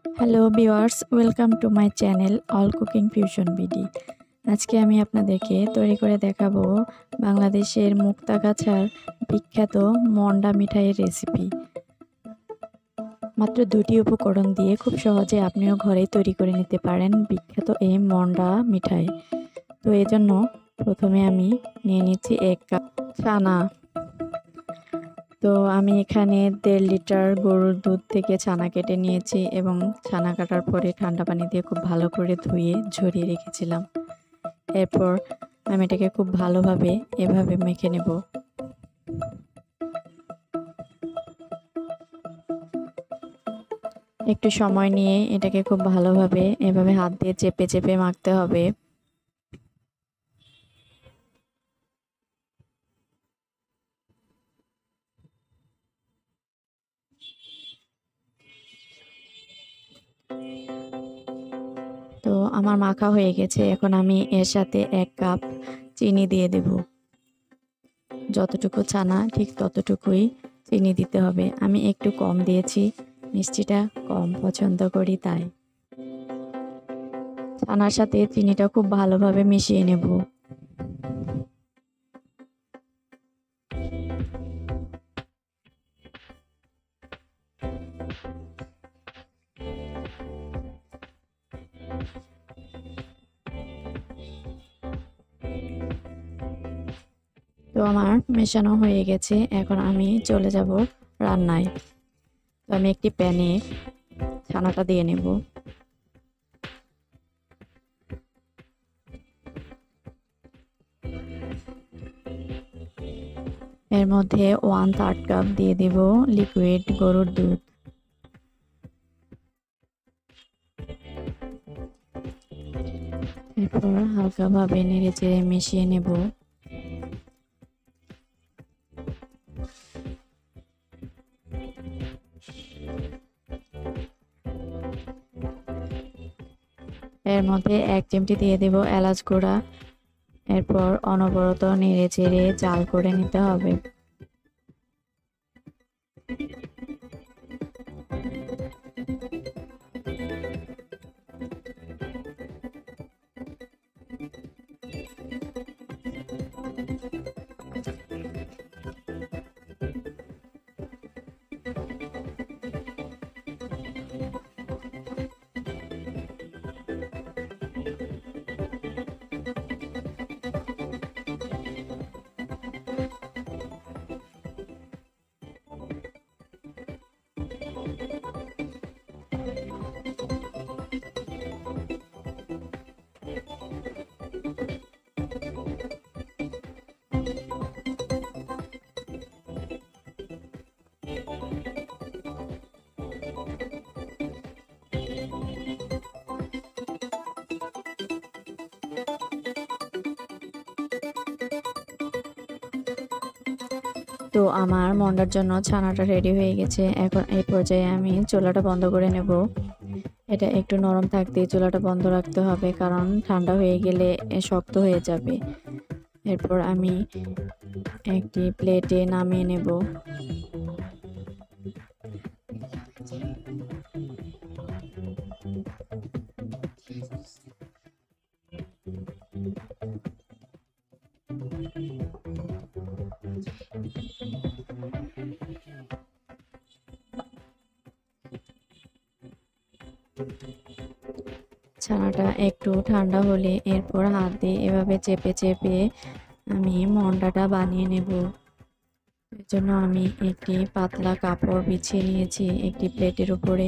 Hello viewers, welcome to my channel all cooking fusion BD. আজকে আমি আপনাদেরকে তৈরি করে দেখাবো বাংলাদেশের মুক্তাগাছার বিখ্যাত মন্ডা মিঠাইয়ের রেসিপি। মাত্র 2টি উপকরণ দিয়ে খুব সহজে আপনিও ঘরেই তৈরি করে নিতে পারেন বিখ্যাত এই মন্ডা মিঠাই। তো এই জন্য প্রথমে আমি নিয়ে নিচ্ছি 1 কাপ ছানা। তো আমি এখানে 1.5 লিটার গরুর দুধ থেকে ছানা কেটে নিয়েছি এবং ছানা কাটার পরে ঠান্ডা পানি দিয়ে খুব ভালো করে ধুয়ে ঝরিয়ে রেখেছিলাম। এরপর আমি এটাকে খুব ভালোভাবে এভাবে মেখে নেব। একটু সময় নিয়ে এটাকে খুব ভালোভাবে এভাবে হাত দিয়ে চেপে চেপে মাখতে হবে। তো আমার মাখা হয়ে গেছে। এখন আমি এর সাথে 1 কাপ চিনি দিয়ে দেব। যতটুকু ছানা ঠিক ততটুকুই চিনি দিতে হবে। আমি একটু কম দিয়েছি, মিষ্টিটা কম পছন্দ করি তাই। ছানার সাথে চিনিটা খুব ভালোভাবে মিশিয়ে নেব। তো আমার মেশানো হয়ে গেছে। এখন আমি চলে যাব রান্নায়। তো আমি একটি প্যানে ছানাটা দিয়ে নেব। এর মধ্যে 1/3 কাপ দিয়ে দেব লিকুইড গরুর দুধ। এরপর হালকাভাবে নেড়ে চেড়ে মিশিয়ে নেব। এর মধ্যে 1 চিমটি দিয়ে দেব এলাচ গুঁড়া। এরপর অনবরত নেড়ে চেড়ে জাল করে নিতে হবে। তো আমার মন্ডার জন্য ছানাটা রেডি হয়ে গেছে। এখন এই পর্যায়ে আমি চুলাটা বন্ধ করে নেব। এটা একটু নরম থাকতে চুলাটা বন্ধ রাখতে হবে, কারণ ঠান্ডা হয়ে গেলে শক্ত হয়ে যাবে। এরপর আমি একটি প্লেটে নামিয়ে নেব। ছানাটা একটু ঠান্ডা হলে এরপর হাত দিয়ে এভাবে চেপে চেপে আমি মন্ডাটা বানিয়ে নেব। এর জন্য আমি একটি পাতলা কাপড় বিছিয়ে নিয়েছি একটি প্লেটের উপরে,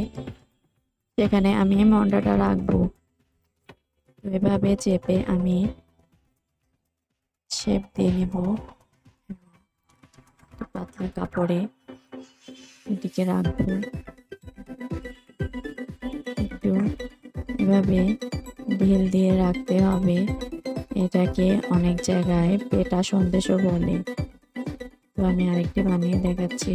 সেখানে আমি মন্ডাটা রাখবো। তো এভাবে চেপে আমি শেপ দিয়ে নেব। পাতলা কাপড়ে এটিকে রাখবো। একটু এভাবে ঢিল দিয়ে রাখতে হবে। এটাকে অনেক জায়গায় পেটা সন্দেশও বলে। তো আমি আরেকটি বানিয়ে দেখাচ্ছি।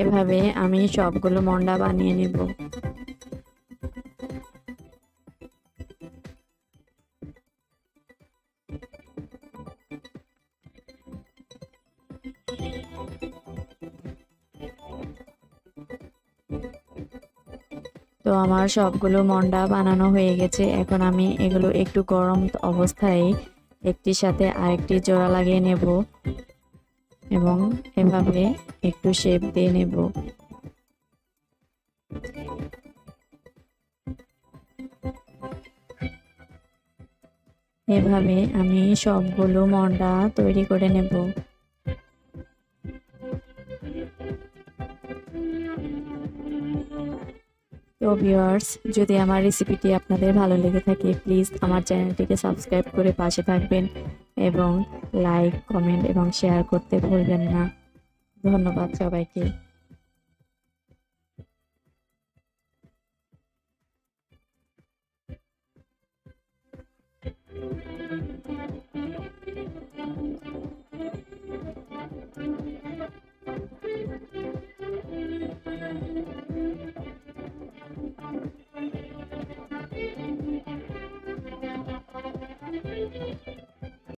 এভাবে আমি সবগুলো মন্ডা বানিয়ে নেব। তো আমার সবগুলো মন্ডা বানানো হয়ে গেছে। এখন আমি এগুলো একটু গরম অবস্থায় একটির সাথে আরেকটি জোড়া লাগিয়ে নেব এবং এভাবে একটু শেপ দিয়ে নেব। এভাবে আমি সবগুলো মন্ডা তৈরি করে নেব। তো ভিউয়ার্স, যদি আমার রেসিপিটি আপনাদের ভালো লেগে থাকে প্লিজ আমার চ্যানেলটিকে সাবস্ক্রাইব করে পাশে থাকবেন এবং লাইক, কমেন্ট এবং শেয়ার করতে ভুলবেন না। ধন্যবাদ সবাইকে।